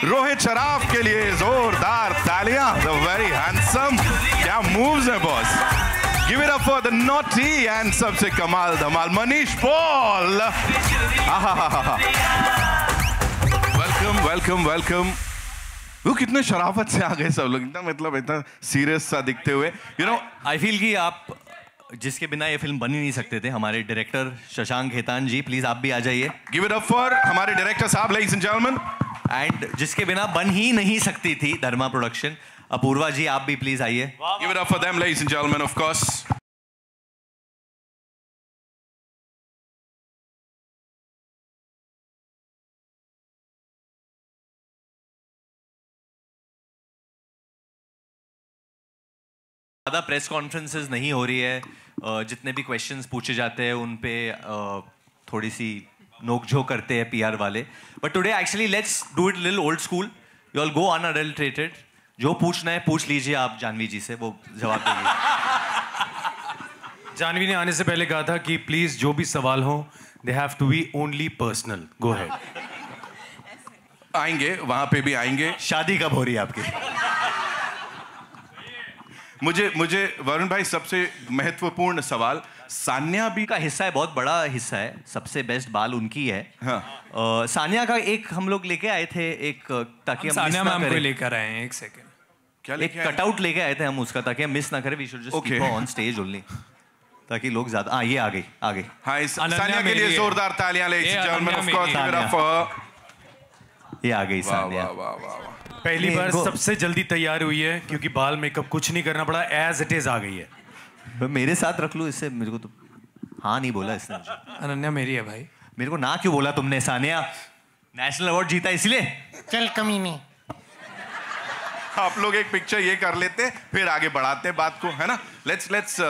रोहित शराफ के लिए जोरदार तालियां। द वेरी हैंडसम, क्या मूव्स हैं boss. Give it up for the naughty and सबसे कमाल धमाल Manish Paul. Welcome welcome welcome. वो कितने शराफत से आ गए सब लोग, इतना मतलब इतना सीरियस सा दिखते हुए। यू नो आई फील कि आप जिसके बिना ये फिल्म बन ही नहीं सकते थे, हमारे डायरेक्टर शशांक खेतान जी, प्लीज आप भी आ जाइए। गिव इट अप फॉर हमारे डायरेक्टर साहब, लेडीज एंड जेंटलमैन। एंड जिसके बिना बन ही नहीं सकती थी, धर्मा प्रोडक्शन, अपूर्वा जी आप भी प्लीज आइए। Give it up for them, ladies and gentleman, of course. ज़्यादा प्रेस कॉन्फ्रेंसेस नहीं हो रही है, जितने भी क्वेश्चंस पूछे जाते हैं उन पे थोड़ी सी नोकझोंक करते हैं पीआर वाले। But today actually let's do it little old school. You all go unadulterated. जो पूछना है पूछ लीजिए आप जानवी जी से, वो जवाब देंगे। जानवी ने आने से पहले कहा था कि प्लीज जो भी सवाल हो they have to be only personal. Go ahead. आएंगे, वहां पे भी आएंगे। शादी कब हो रही है आपकी? मुझे वरुण भाई सबसे महत्वपूर्ण सवाल, सान्या भी का हिस्सा है, बहुत बड़ा हिस्सा है, सबसे बेस्ट बाल उनकी है। हाँ। सानिया का एक हम लोग लेके आए थे, एक ताकि हम सानिया मैम को लेकर आए हैं। एक सेकंड, क्या एक कटआउट लेके आए थे हम उसका, ताकि हम मिस ना करें। We should just keep her on stage only, ताकि लोग ज्यादा। ये आ गई आ गई। हाँ, सानिया के लिए जोरदार तालियां, ladies and gentleman, of course give it up for. ये आ गई सानिया। वाह वाह वाह। पहली बार सबसे जल्दी तैयार हुई है, क्योंकि बाल मेकअप कुछ नहीं करना पड़ा, एज इट इज आ गई है। मेरे साथ रख लो इससे, मेरे को तो हाँ नहीं बोला इसने। अनन्या मेरी है भाई। मेरे को ना क्यों बोला तुमने? सानिया नेशनल अवार्ड जीता इसलिए। चल कमीने। आप लोग एक पिक्चर ये कर लेते, फिर आगे बढ़ाते बात को, है ना। Let's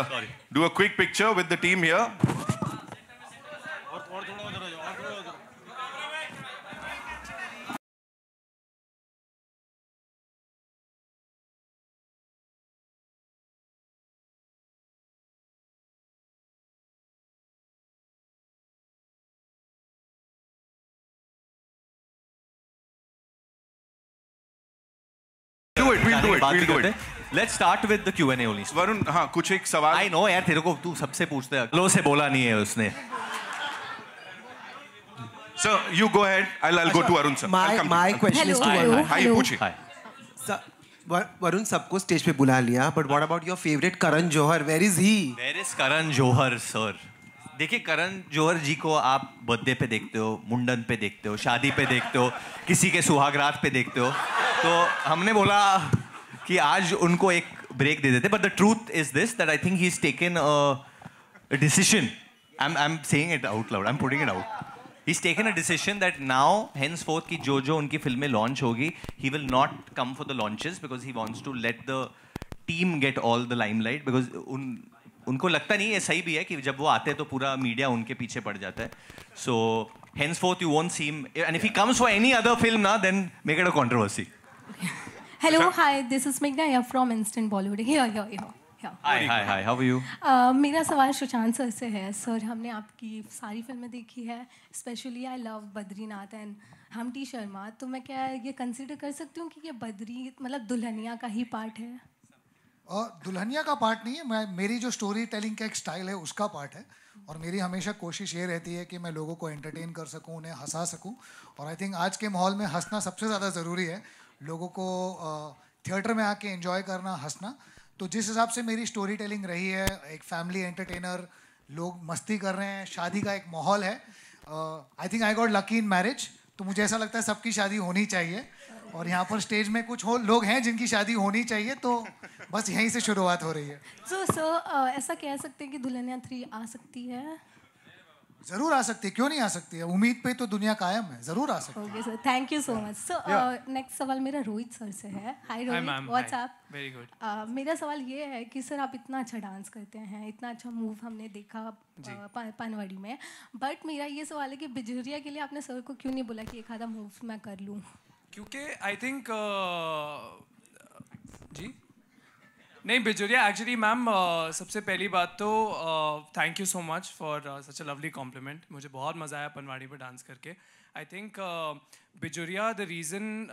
do a quick picture with the team here. Let's start with the Q&A only. Varun, हाँ कुछ एक सवाल। I know यार, तेरे को तू सबसे पूछते है, लो से बोला नहीं है उसने। Sir, you go ahead. I'll go to Arun sir. My question is to Varun. हाँ, ये पूछिए। वरुण सबको स्टेज पे बुला लिया, but what about your favorite Karan Johar? Where is he? Where is Karan Johar sir? देखिए, करण जौहर जी को आप बर्थडे पे देखते हो, मुंडन पे देखते हो, शादी पे देखते हो, किसी के सुहागरात पे देखते हो, तो हमने बोला कि आज उनको एक ब्रेक दे देते। But the truth is this, that I think he is taken a decision. I am saying it out loud, I am putting it out. He is taken a decision that now henceforth की जो उनकी फिल्में launch होगी, he will not come for the launches, because he wants to let the team get all the limelight. Because उनको लगता नहीं, ये सही भी है कि जब वो आते हैं तो पूरा मीडिया उनके पीछे पड़ जाता है। सो henceforth you won't see him, and if he comes for any other film now, then make it a controversy. Hello, hi, this is Meghna here from Instant Bollywood. Here. Hi, how are you? मेरा सवाल Sushant sir से है। Sir, हमने आपकी सारी फिल्में देखी है, specially I love Badrinath and हम टी शर्मा। तो मैं क्या ये कंसिडर कर सकती हूँ कि ये बद्री मतलब दुल्हनिया का ही पार्ट है? दुल्हनिया का पार्ट नहीं है, मेरी जो स्टोरी टेलिंग का एक स्टाइल है उसका पार्ट है। और मेरी हमेशा कोशिश ये रहती है कि मैं लोगों को एंटरटेन कर सकूं, उन्हें हंसा सकूं। और आई थिंक आज के माहौल में हंसना सबसे ज़्यादा ज़रूरी है, लोगों को थिएटर में आके एंजॉय करना, हंसना। तो जिस हिसाब से मेरी स्टोरी टेलिंग रही है, एक फैमिली एंटरटेनर, लोग मस्ती कर रहे हैं, शादी का एक माहौल है। I think I got lucky in marriage, तो मुझे ऐसा लगता है सबकी शादी होनी चाहिए। और यहाँ पर स्टेज में कुछ लोग हैं जिनकी शादी होनी चाहिए, तो बस यहीं से शुरुआत हो रही है। सो ऐसा कह सकते हैं कि दुल्हनिया 3 आ सकती है? जरूर आ सकती है, क्यों नहीं आ सकती है। उम्मीद पे तो दुनिया कायम है, जरूर आ सकती है। Okay sir, thank you so much. So next सवाल मेरा रोहित सर से है। Hi Rohit, what's up? Very good. मेरा सवाल ये है कि सर, आप इतना अच्छा डांस करते हैं, इतना अच्छा मूव हमने देखा पानवाड़ी में, बट मेरा ये सवाल है कि बिजुरिया के लिए आपने सर को क्यों नहीं बोला कि एक आधा मूव मैं कर लूँ? क्योंकि आई थिंक जी नहीं, बिजुरिया एक्चुअली मैम, सबसे पहली बात तो thank you so much for such a lovely complement. मुझे बहुत मज़ा आया पनवाड़ी पर डांस करके। I think बिजुरिया the reason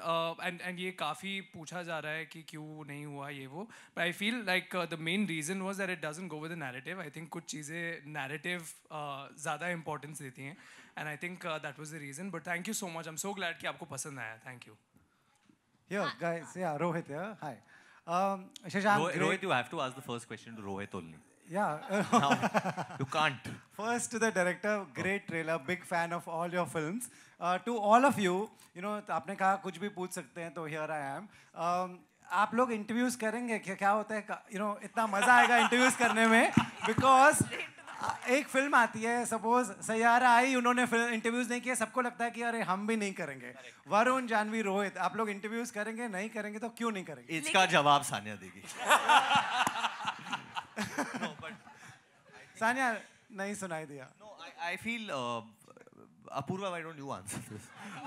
and ये काफ़ी पूछा जा रहा है कि क्यों नहीं हुआ ये वो, but I feel like the main reason was that it doesn't go with the narrative. I think कुछ चीज़ें narrative ज़्यादा importance देती हैं, and I think that was the reason. But thank you so much. I'm so glad कि आपको पसंद आया. Thank you. Yo guys, yeah, Rohit here. Hi. Shashank, Rohit, you have to ask the first question to Rohit only. Yeah. No, you can't. First to the director, great trailer, big fan of all your films. To all of you, you know, आपने कहा कुछ भी पूछ सकते हैं, तो here I am. आप लोग इंटरव्यूज करेंगे क्या होता है, you know, इतना मजा आएगा इंटरव्यूज करने में, because एक फिल्म आती है, सपोज सैयारा आई, उन्होंने इंटरव्यूज नहीं किए, सबको लगता है कि अरे हम भी नहीं करेंगे. वरुण, जानवी, रोहित, आप लोग इंटरव्यूज करेंगे, नहीं करेंगे तो क्यों नहीं करेंगे? इसका जवाब सानिया देगी. No, but सानिया नहीं सुनाई दिया. No, I feel Apurva, why don't you answer this?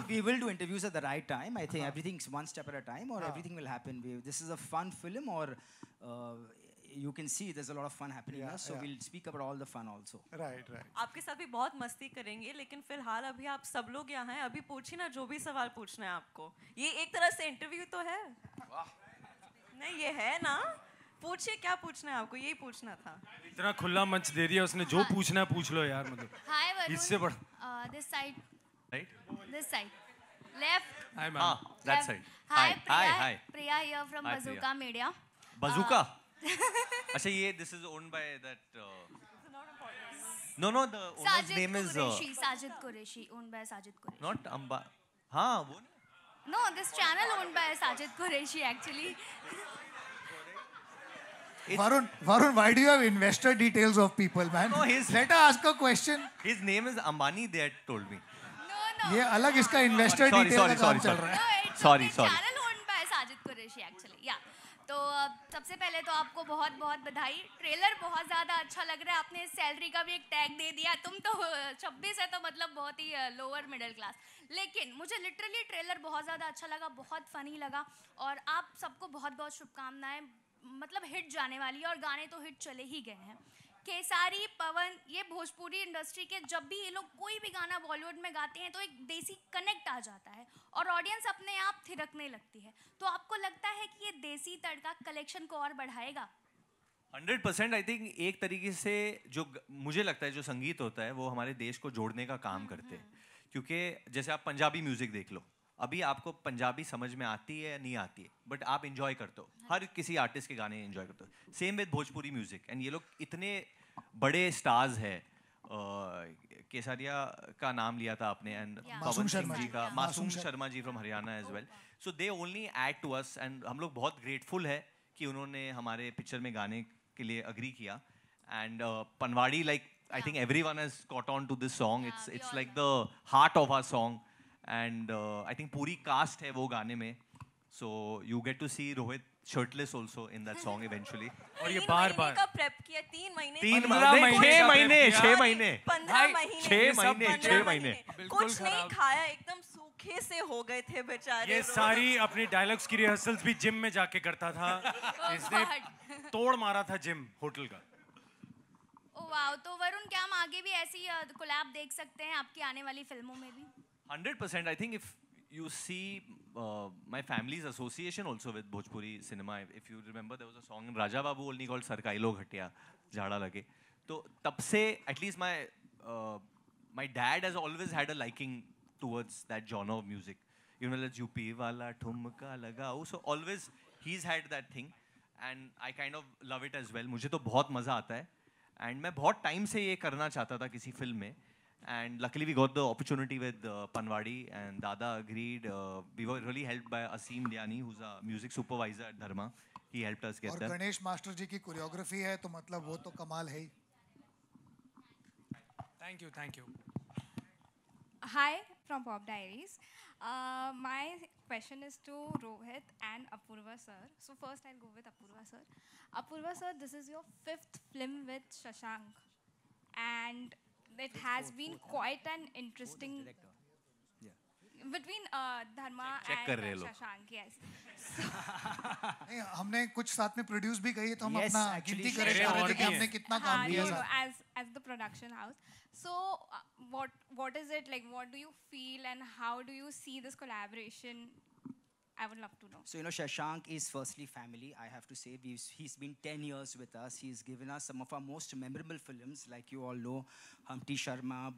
We will do interviews at the right time. I think everything's one step at a time, or everything will happen. This is a fun film, or you can see there's a lot of fun happening here, so we'll speak about all the fun also. Right. आपके साथ भी बहुत मस्ती करेंगे, लेकिन फिलहाल अभी आप सब लोग यहाँ हैं, अभी पूछिए ना जो भी सवाल पूछना है आपको. ये एक तरह से इंटरव्यू तो है. नहीं, ये है ना, पूछिए क्या पूछना है आपको, यही पूछना था. इतना खुला मंच दे दिया उसने, जो पूछना है पूछ लो यार. मतलब Hi Varun. इससे बड़ This side. Right? This side. Left. Hi ma'am. That side. Hi. Hi. Priya here from Hi, Bazooka Priya. Media. Bazooka? अच्छा, ये this is owned by that. No, the owner's name is. Sajid Qureshi, owned by Sajid Qureshi. Not Amba. हाँ, वो. No, this channel owned by Sajid Qureshi actually. Varun, why do you have investor details of people, man? No, let her ask a question. His name is Ambani, they had told me. No. ये अलग इसका investor detail का काम चल रहा है. No, it's Sorry. channel owned by Sajid Qureshi actually. Yeah. तो सबसे पहले तो आपको बहुत बहुत बधाई. ट्रेलर बहुत ज़्यादा अच्छा लग रहा है. आपने सैलरी का भी एक टैग दे दिया. तुम तो 26 है तो मतलब बहुत ही लोअर मिडिल क्लास. लेकिन मुझे लिटरली ट्रेलर बहुत ज़्यादा अच्छा लगा, बहुत फनी लगा, और आप सबको बहुत बहुत शुभकामनाएं. मतलब हिट जाने वाली है, और गाने तो हिट चले ही गए हैं. केसारी, पवन, ये भोजपुरी इंडस्ट्री के जब भी ये लोग कोई भी गाना बॉलीवुड में गाते हैं तो एक देसी कनेक्ट आ जाता है और ऑडियंस अपने आप थिरकने लगती है. तो आपको लगता है कि ये देसी तड़का कलेक्शन को और बढ़ाएगा? 100% आई थिंक एक तरीके से जो मुझे लगता है जो संगीत होता है वो हमारे देश को जोड़ने का काम करते हैं. क्योंकि जैसे आप पंजाबी म्यूजिक देख लो, अभी आपको पंजाबी समझ में आती है या नहीं आती है, बट आप इंजॉय करते हो, हर किसी आर्टिस्ट के गाने इंजॉय करते हो. Same with Bhojpuri music. And ये लोग इतने बड़े स्टार्स हैं. केसरिया का नाम लिया था आपने, एंड पवन सिंह जी का, Masoom Sharma ji from Haryana as well. So they only add to us, and हम लोग बहुत ग्रेटफुल है कि उन्होंने हमारे पिक्चर में गाने के लिए अग्री किया. And Panwadi, like I think everyone has caught on to this song. It's like the heart of our song. And I think पूरी कास्ट है वो गाने में, so you get to see Rohit shirtless also in that song eventually. और ये बार का prep किया 3 महीने 6 महीने 15 महीने कुछ नहीं खाया, एकदम सूखे से हो गए थे बेचारे. ये सारी अपनी डायलॉग्स की रिहर्सल्स भी जिम में जाके करता था. इसने तोड़ मारा था जिम होटल का. Oh wow. तो वरुण, क्या हम आगे भी ऐसी कोलैब देख सकते हैं आपकी आने वाली फिल्मों में भी? 100%. I think if you see my family's association also with Bhojpuri cinema, if you remember, there was a song in Raja Babu only called Sarkai Log Hatiya, Jhada Lage. So tab se at least my dad has always had a liking towards that genre of music. You know, let's UP wala thumka lagao. So always he's had that thing, and I kind of love it as well. मुझे तो बहुत मजा आता है, and मैं बहुत time से ये करना चाहता था किसी फिल्म में. And luckily we got the opportunity with Panwadi, and Dada agreed. We were really helped by Asim Dhyani, who's a music supervisor at Dharma. He helped us get there. और Ganesh master जी की choreography है तो मतलब वो तो कमाल है ही. Thank you. Hi from Pop Diaries. My question is to Rohit and Apurva sir. So first I'll go with Apurva sir. Apurva sir, this is your 5th film with Shashank, and it has been quite an interesting. between Dharma check कर रहे हैं and लोग। Shashank, yes. नहीं, हमने कुछ साथ में produce भी करी है तो हम Yes, अपना actually, गिनती करें मेरे और कि भी हमने हैं। कितना काम किया No, साथ। as the production house. So what is it like? What do you feel and how do you see this collaboration? I would love to know. So, you know, Shashank is firstly family, I have to say. He's been 10 years with us. He's given us some of our most memorable films, like you all know, Humpty Sharma,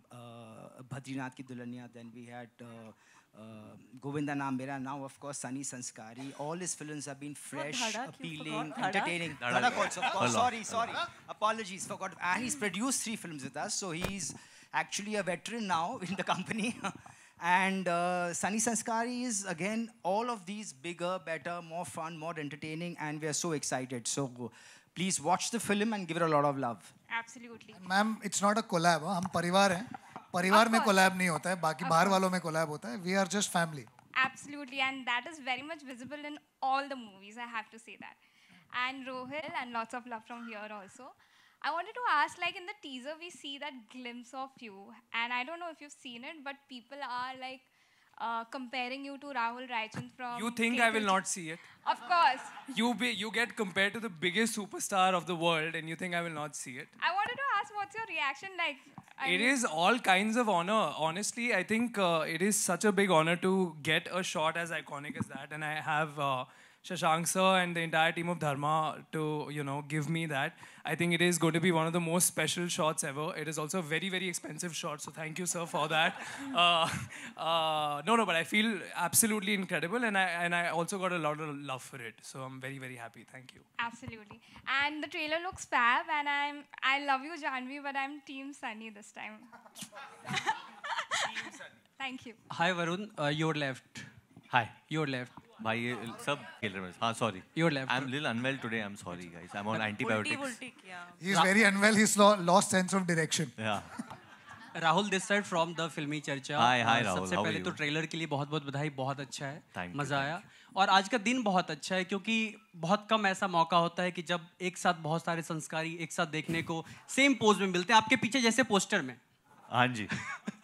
Badrinath Ki Dulhania, then we had Govinda Naam Mera, now of course Sunny Sanskari. All his films have been fresh, Dhadak, you appealing, forgot Dhadak? entertaining. Dhadak. Dhadak also, of course. Hello. Sorry. Apologies, forgot. And he's produced 3 films with us, so he's actually a veteran now in the company. And Sunny Sanskari is, again, all of these bigger, better, more fun, more entertaining, and we are so excited. So please watch the film and give it a lot of love. Absolutely. Ma'am, it's not a collab. हम परिवार हैं। परिवार में collab नहीं होता है, बाकी बाहर वालों में collab होता है. We are just family. Absolutely, and that is very much visible in all the movies, I have to say that. And Rohit, and lots of love from here also. I wanted to ask, like in the teaser, we see that glimpse of you, and I don't know if you've seen it, but people are like comparing you to Rahul Raichand from. You think I will not see it? Of course. You get compared to the biggest superstar of the world, and you think I will not see it? I wanted to ask, what's your reaction like? It is all kinds of honor. Honestly, I think it is such a big honor to get a shot as iconic as that, and I have Shashank sir and the entire team of Dharma to, you know, give me that. I think it is going to be one of the most special shots ever. It is also a very, very expensive shot, so thank you, sir, for that. No, but I feel absolutely incredible, and I also got a lot of love for it. So I'm very, very happy. Thank you. Absolutely. And the trailer looks fab, and I love you, Janvi, but I'm Team Sunny this time. Thank you. Hi, Varun. Your left. Hi. Your left. भाई ये सब खेल रहे हैं। हाँ, sorry. Your left. I'm little unwell today. I'm sorry, guys. I'm on antibiotics. He is very unwell. He's lost sense of direction. Yeah. Rahul this side from the फिल्मी चर्चा। Hi, Rahul, सबसे how are पहले you? तो trailer के लिए बहुत बहुत बधाई, बहुत अच्छा है, Thank you, मजा thank आया। और आज का दिन बहुत अच्छा है क्योंकि बहुत कम ऐसा मौका होता है कि जब एक साथ बहुत सारे संस्कारी एक साथ देखने को सेम पोज में मिलते हैं, आपके पीछे जैसे पोस्टर में। हाँ जी।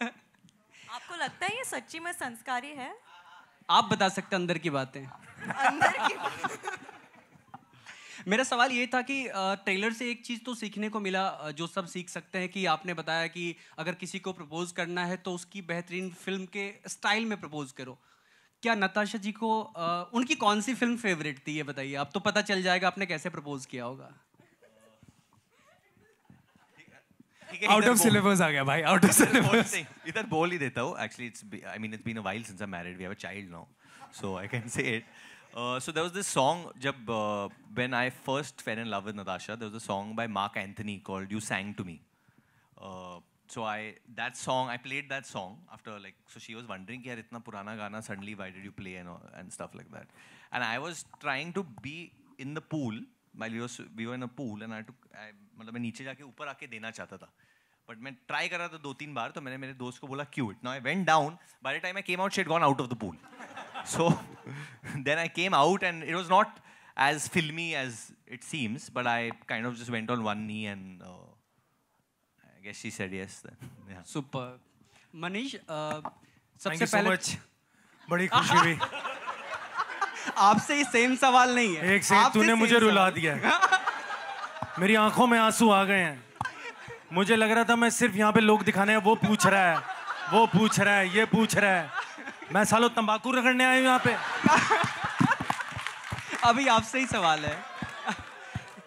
आपको लगता है ये सच्ची में संस्कारी है? आप बता सकते हैं अंदर की बातें। अंदर की मेरा सवाल ये था कि ट्रेलर से एक चीज़ तो सीखने को मिला जो सब सीख सकते हैं कि आपने बताया कि अगर किसी को प्रपोज करना है तो उसकी बेहतरीन फिल्म के स्टाइल में प्रपोज करो। क्या नताशा जी को उनकी कौन सी फिल्म फेवरेट थी ये बताइए। अब तो पता चल जाएगा आपने कैसे प्रपोज किया होगा। आउट ऑफ सिलेबस आ गया भाई, आउट ऑफ सिलेबस। इधर बोल ही देता हूँ। Actually, I mean, it's been a while since I'm married. We have a child now, so I can say it. So there was this song, when I first fell in love with Natasha, there was a song by Mark Anthony called "You Sang to Me." So I played that song after, like, so she was wondering कि यार इतना पुराना गाना suddenly why did you play and stuff like that. And I was trying to be in the pool while we were in a pool, and मतलब मैं नीचे जाके ऊपर आके देना चाहता था, but मैं try कर रहा था 2-3 बार, तो मैंने मेरे दोस्त को बोला cue it. Now I went down. By the time I came out, she had gone out of the pool. So then I came out, and it was not as filmy as it seems, but I kind of just went on one knee, and I guess she said yes then. Yeah. Super. Manish, Thank सबसे you so पहले much. बड़ी खुशी हुई। आपसे ही same सवाल नहीं है। एक सेकंड, तूने मुझे रुला दिया है। मेरी आंखों में आंसू आ गए हैं। मुझे लग रहा था मैं सिर्फ यहाँ पे लोग दिखाने हैं, वो पूछ रहा है, वो पूछ रहा है, ये पूछ रहा है। मैं सालों तंबाकू रगड़ने आया हूँ यहाँ पे। अभी आपसे ही सवाल है।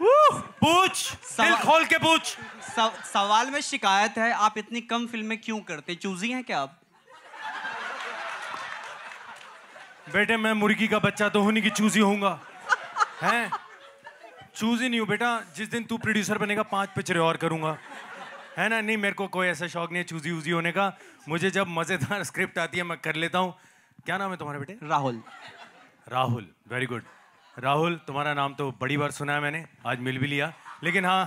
पूछ, दिल खोल के पूछ। सवाल में शिकायत है, आप इतनी कम फिल्में क्यों करते हैं? चूजी हैं क्या आप? बेटे मैं मुर्गी का बच्चा तो हूं नहीं कि चूजी होऊंगा, हैं? चूजी नहीं हूँ बेटा। जिस दिन तू प्रोड्यूसर बनेगा 5 पिक्चरें और करूंगा, है ना? नहीं, मेरे को कोई ऐसा शौक नहीं है चूजी वूजी होने का। मुझे जब मजेदार स्क्रिप्ट आती है मैं कर लेता हूँ। क्या नाम है तुम्हारे बेटे? राहुल। Rahul, very good. राहुल, तुम्हारा नाम तो बड़ी बार सुना है मैंने, आज मिल भी लिया। लेकिन हाँ,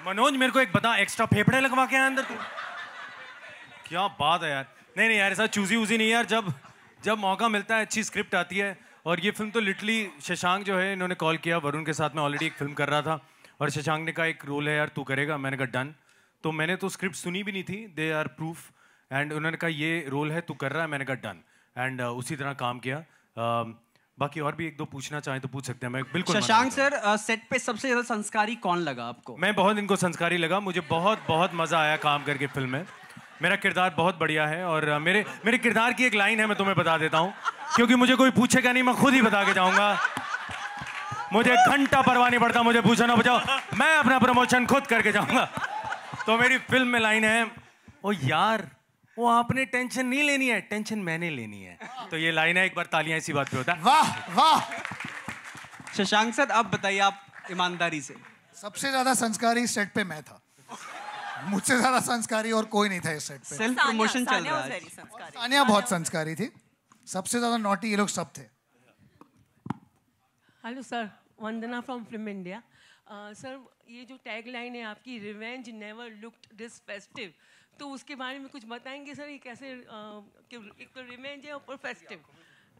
मनोज मेरे को एक बता, एक्स्ट्रा फेफड़े लगवा के आया अंदर तू? क्या बात है यार। नहीं यार, ऐसा चूजी वूजी नहीं यार। जब मौका मिलता है, अच्छी स्क्रिप्ट आती है। और ये फिल्म तो लिटरली शशांक जो है, इन्होंने कॉल किया, वरुण के साथ मैं ऑलरेडी एक फिल्म कर रहा था और शशांक ने कहा एक रोल है यार तू करेगा। मैंने कहा डन। तो मैंने तो स्क्रिप्ट सुनी भी नहीं थी, दे आर प्रूफ, एंड उन्होंने कहा ये रोल है, तू कर रहा है, मैंने कहा डन, एंड उसी तरह काम किया। बाकी और भी एक दो पूछना चाहें तो पूछ सकते हैं, मैं बिल्कुल। शशांक सर, सेट पे सबसे ज्यादा संस्कारी कौन लगा आपको? मैं बहुत इनको संस्कारी लगा, मुझे बहुत बहुत मजा आया काम करके फिल्म में। मेरा किरदार बहुत बढ़िया है, और मेरे किरदार की एक लाइन है, मैं तुम्हें बता देता हूँ, क्योंकि मुझे कोई पूछेगा नहीं, मैं खुद ही बता के जाऊंगा। मुझे घंटा परवाह नहीं पड़ता, मुझे पूछो ना पूछो, मैं अपना प्रमोशन खुद करके जाऊंगा। तो मेरी फिल्म में लाइन है, ओ यार वो आपने टेंशन नहीं लेनी है, टेंशन मैंने लेनी है। तो ये लाइन है, एक बार तालियां इसी बात पे होता है। वाह वाह। शशांक सर, अब बताइए आप ईमानदारी से। सबसे ज्यादा संस्कारी इस सेट पे मैं था, मुझसे ज्यादा संस्कारी और कोई नहीं था इस सेट पे। सेल्फ प्रमोशन चल रहा है। सानिया बहुत संस्कारी थी, सबसे ज्यादा नॉटी ये लोग सब थे। Hello sir, Vandana from film India. Sir, ये जो टैग लाइन है आपकी, revenge never looked this festive, तो उसके बारे में कुछ बताएंगे सर? ये कैसे एक तो रिवेंज है और फेस्टिव,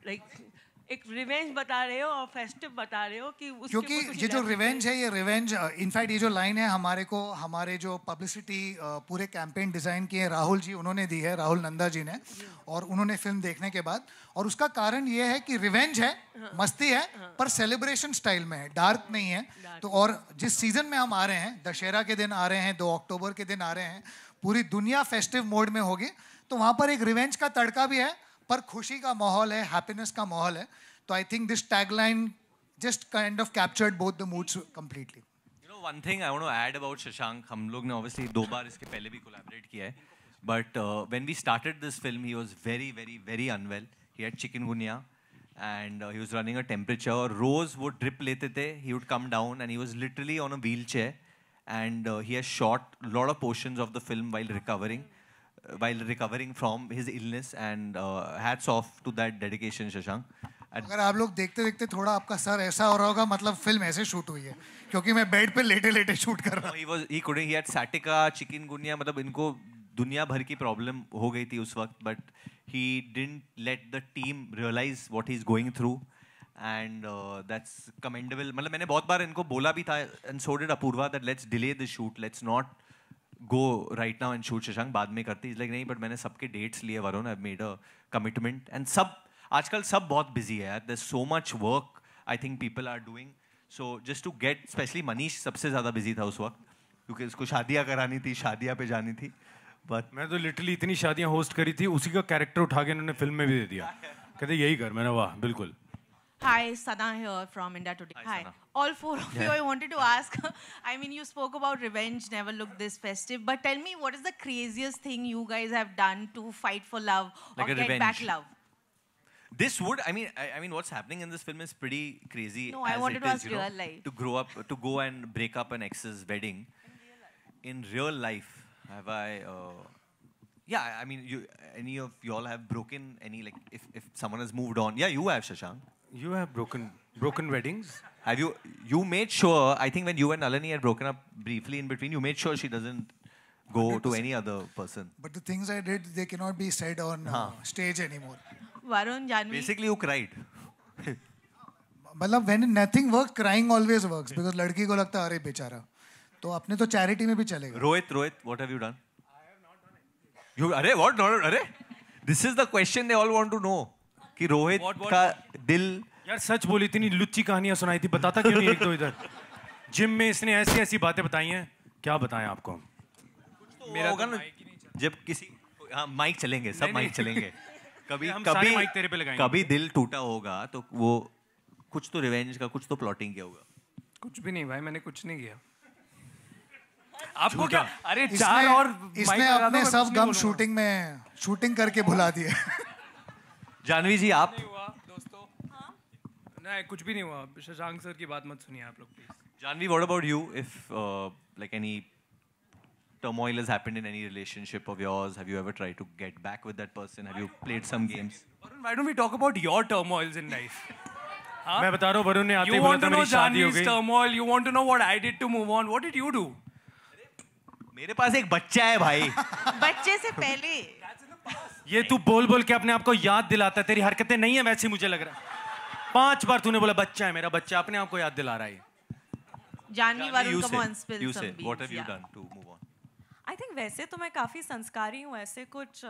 लाइक एक रिवेंज बता रहे हो और फेस्टिव बता रहे हो कि उसके क्योंकि ये जो रिवेंज है, ये रिवेंज इनफैक्ट ये जो लाइन है हमारे जो पब्लिसिटी पूरे कैंपेन डिजाइन किए राहुल जी उन्होंने दी है, राहुल नंदा जी ने, और उन्होंने फिल्म देखने के बाद, और उसका कारण ये है कि रिवेंज है, मस्ती है, पर सेलिब्रेशन स्टाइल में है, डार्क नहीं है। तो और जिस सीजन में हम आ रहे हैं, दशहरा के दिन आ रहे हैं, 2 अक्टूबर के दिन आ रहे हैं, पूरी दुनिया फेस्टिव मोड में होगी, तो वहां पर एक रिवेंज का तड़का भी है, पर खुशी का माहौल है, हैप्पीनेस का माहौल है। तो I think this tagline just kind of captured both the moods completely. You know, one thing I want to add about Shashank, हम लोग ने obviously 2 बार इसके पहले भी collaborate किया है, but when we started this film, he was very, very, very unwell. He had chikungunya and he was running a temperature. रोज वो drip लेते थे, he would come down and he was literally on a wheelchair, and he has shot a lot of portions of the film while recovering from his illness, and hats off to that dedication, Shashank. अगर आप लोग देखते देखते थोड़ा आपका sir ऐसा हो रहा होगा, मतलब फिल्म ऐसे शूट हुई है, क्योंकि मैं बेड पे लेटे लेटे शूट कर रहा हूँ। he had sciatica, chikungunya, मतलब इनको दुनिया भर की प्रॉब्लम हो गई थी उस वक्त, but he didn't let the team realize what he's going through, and that's commendable. मतलब मैंने बहुत बार इनको बोला भी था, and so did Apurva, that let's delay the shoot, let's not go right now and shoot Shashank, बाद में करते। He's like नहीं, but मैंने सबके dates लिए Varun, I've made a commitment, and सब आजकल सब बहुत बिजी है यार, there's so much work I think people are doing, so just to get, especially Manish सबसे ज़्यादा बिजी था उस वक्त, क्योंकि उसको शादियाँ करानी थी, शादियाँ पे जानी थी, but मैं तो लिटरली इतनी शादियाँ होस्ट करी थी, उसी का कैरेक्टर उठा के इन्होंने फिल्म में भी दे दिया, कहते यही कर, मैंने वाह बिल्कुल। Hi, Sana here from India Today. Hi. All 4 of you, I wanted to ask, I mean, you spoke about revenge never looked this festive, but tell me, what is the craziest thing you guys have done to fight for love or like get back love? This would, I mean, what's happening in this film is pretty crazy. No, I wanted to ask real life. To grow up, to go and break up an ex's wedding. In real life, have I? Yeah, I mean, any of y'all have broken any, like, if someone has moved on? Yeah, you have, Shashank. You have broken weddings. Have you? You made sure. I think when you and Nalini had broken up briefly in between, you made sure she doesn't go to any other person. But the things I did, they cannot be said on stage anymore. Varun, Janvi. Basically, you cried. मतलब when nothing works, crying always works, because लड़की को लगता है अरे बेचारा, तो अपने तो charity में भी चलेगा। Rohit, what have you done? I have not done anything. You, अरे what? No, अरे? This is the question they all want to know. कि रोहित का दिल, यार सच बोली, इतनी लुच्ची कहानियां सुनाई थी, बताता क्यों नहीं एक तो इधर? जिम में इसने ऐसी बातें बताई हैं, क्या बताएं आपको? मेरा होगा ना, जब किसी, हाँ माइक चलेंगे, सब माइक चलेंगे, कभी दिल टूटा होगा तो वो कुछ तो रिवेंज का, कुछ तो प्लॉटिंग किया होगा। कुछ भी नहीं भाई, मैंने कुछ नहीं किया। आपको क्या? अरे चार और इसने अपने सब गम शूटिंग करके भुला दिए। जानवी जी आप? दोस्तों, नहीं कुछ भी नहीं हुआ। शशांक सर की बात मत सुनिए आप लोग please. Janhvi, what about you? If like any turmoil has happened in any relationship of yours, have you ever tried to get back with that person? Have you played some games? Varun, why don't we talk about your turmoils in life? मैं बता रहा हूँ, वरुण ने आते ही बोला था मेरी शादी हो गई। turmoil, you want to know what I did to move on? What did you do? मेरे पास एक बच्चा है भाई। बच्चे से पहले ये तू बोल के अपने आप को याद दिलाता है, तेरी हरकतें नहीं है वैसी, मुझे लग रहा है 5 बार तूने बोला बच्चा है मेरा बच्चा, अपने आप को याद दिला रहा है। Janvi, Varun, come on, spill you some say, beans. what have you done to move on? I think वैसे तो मैं काफ़ी संस्कारी हूँ, ऐसे कुछ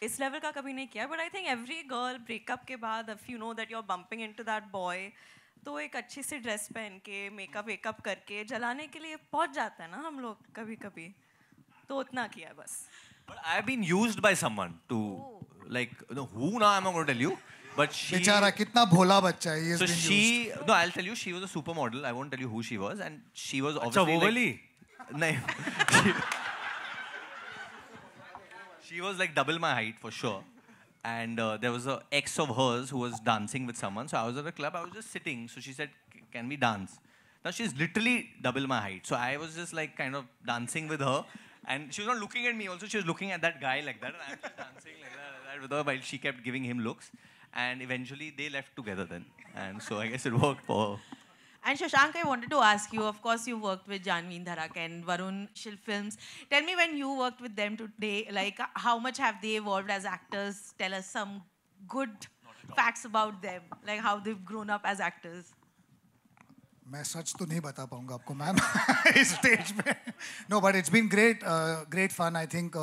इस लेवल का कभी नहीं किया, but I think every girl breakup के बाद if you know that you are bumping into that boy, तो एक अच्छी सी ड्रेस पहन के मेकअप वेकअप करके जलाने के लिए पहुंच जाता है ना हम लोग कभी कभी, तो उतना किया है बस. But I have been used by someone to like who now I'm not going to tell you, but she. बेचारा कितना भोला बच्चा है ये. So she no, I'll tell you, she was a supermodel. I won't tell you who she was, and she was obviously. अच्छा वो वाली? नहीं. She was like double my height for sure. And there was a ex of hers who was dancing with someone. So I was at a club, I was just sitting. So she said, can we dance? Now she's literally double my height. So I was just like kind of dancing with her. And she was not looking at me also, she was looking at that guy like that. And I was just dancing like that with her while she kept giving him looks. And eventually they left together then. And so I guess it worked for her. And Shashank, I wanted to ask you, of course, you worked with Janvi Dharak and Varun Shil Films. Tell me, when you worked with them today, like how much have they evolved as actors? Tell us some good facts about them, like how they've grown up as actors. मैं सच तो नहीं बता पाऊंगा आपको ma'am इस stage पे. No, but it's been great fun. I think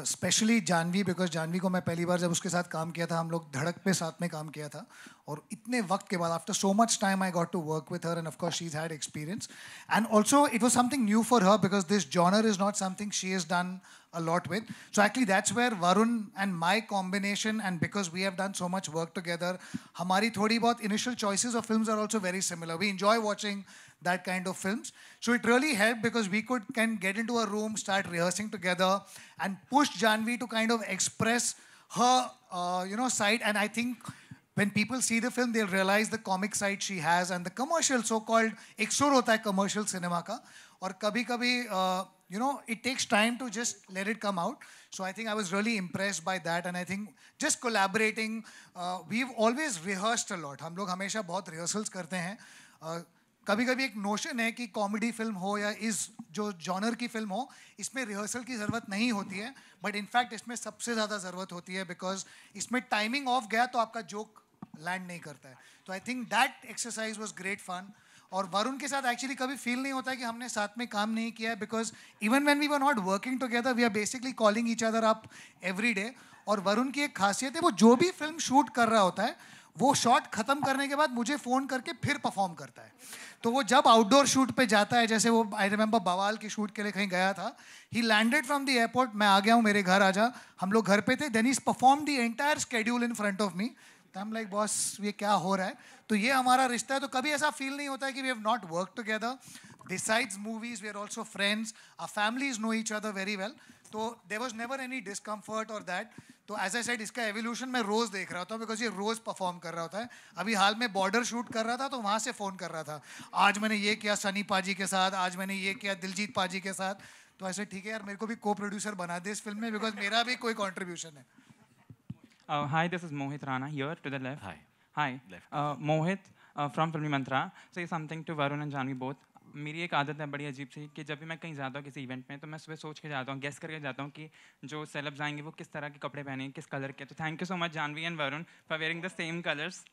specially Janhvi, because Janhvi को मैं पहली बार जब उसके साथ काम किया था, हम लोग धड़क पे साथ में काम किया था, और इतने वक्त के बाद after so much time I got to work with her, and of course she has had experience, and also it was something new for her because this genre is not something she has done a lot with. So actually that's where Varun and my combination, and because we have done so much work together, hamari thodi bahut initial choices of films are also very similar. We enjoy watching that kind of films. So it really helped because we can get into a room, start rehearsing together, and push Janvi to kind of express her side. And I think when people see the film, they'll realize the comic side she has, and the commercial, so-called ek sur hota hai commercial cinema ka, aur kabhi it takes time to just let it come out. So I think I was really impressed by that, and I think just collaborating, we've always rehearsed a lot. हम लोग हमेशा बहुत rehearsals करते हैं. कभी-कभी एक notion है कि comedy film हो या इस जो genre की film हो, इसमें rehearsal की ज़रूरत नहीं होती है, but in fact इसमें सबसे ज़्यादा ज़रूरत होती है because इसमें timing off गया तो आपका joke land नहीं करता है. So I think that exercise was great fun. और वरुण के साथ एक्चुअली कभी फील नहीं होता है कि हमने साथ में काम नहीं किया है, because even when we were not working together we are basically calling each other up every day. और वरुण की एक खासियत है, वो जो भी फिल्म शूट कर रहा होता है वो शॉट खत्म करने के बाद मुझे फ़ोन करके फिर परफॉर्म करता है. तो वो जब आउटडोर शूट पे जाता है, जैसे वो आई रिमेंबर बवाल की शूट के लिए कहीं गया था, ही लैंडेड फ्रॉम द एयरपोर्ट, मैं आ गया हूँ मेरे घर आजा, हम लोग घर पे थे, then he perform the entire schedule in front of me. तो हम लाइक बॉस ये क्या हो रहा है. तो ये हमारा रिश्ता है. तो कभी ऐसा फील नहीं होता है कि we have not work together. Besides movies we are also friends, our families know each other very well. तो there was never any discomfort और दैट. तो एज आई सेड, इसका एवोल्यूशन मैं रोज देख रहा था बिकॉज ये रोज परफॉर्म कर रहा होता है. अभी हाल में बॉर्डर शूट कर रहा था तो वहाँ से फ़ोन कर रहा था, आज मैंने ये किया सनी पाजी के साथ, आज मैंने ये किया दिलजीत पाजी के साथ. तो ऐसे ठीक है यार, मेरे को भी को प्रोड्यूसर बना दे इस फिल्म में, बिकॉज मेरा भी कोई कॉन्ट्रीब्यूशन है. Hi, this is Mohit Rana here to the left. Hi. Hi. Left. Mohit from Filmi Mantra. Say something to Varun and Janvi both. मेरी एक आदत है बड़ी अजीब सी कि जब भी मैं कहीं जाता हूँ किसी इवेंट में, तो मैं सुबह सोच के जाता हूँ, गेस करके जाता हूँ कि जो सेलेब्स आएंगे वो किस तरह के कपड़े पहनेंगे, किस कलर के. तो thank you so much Janhvi and Varun for wearing the same colours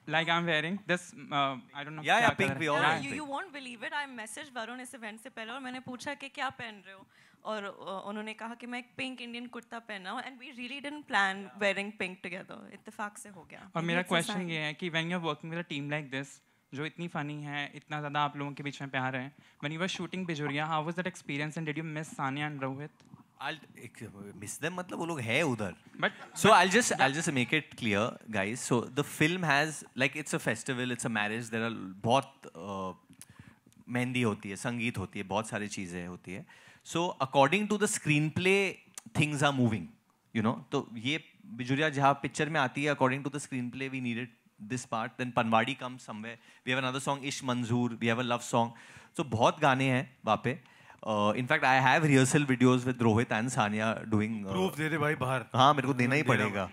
like I'm wearing this. I don't know. Yeah, pink. We all. You won't believe it. I messaged Varun इस event से पहले और मैंने पूछा कि क्या पहन रहे हो, और उन्होंने कहा कि मैं एक पिंक इंडियन कुर्ता पहना हूँ, and we really didn't plan wearing pink together. इत्तेफाक से हो गया. और मेरा क्वेश्चन ये है कि when you're working with a team like this, जो इतनी फनी है, इतना ज़्यादा आप लोगों के बीच में प्यार है, when you were shooting Bijoria, how was that experience and did you miss Sania and Rohit? I'll miss them, मतलब वो लोग हैं उधर. But so I'll just make it clear, guys. So the film has, like, it's a festival, it's a marriage. There are बहुत मेहंदी होती है, संगीत होती है, बहुत सारी चीज़ें होती है. So according to the screenplay, things are moving, you know. तो ये बिजुरिया जहाँ पिक्चर में आती है, according to the screenplay, we needed this part. Then Panwadi comes somewhere. We have another song, Ish Manzoor. We have a love song. So बहुत गाने हैं वहाँ पे. In fact, I have rehearsal videos with Rohit and Sania doing. Proof दे दे भाई बाहर. हाँ, मेरे को देना ही पड़ेगा.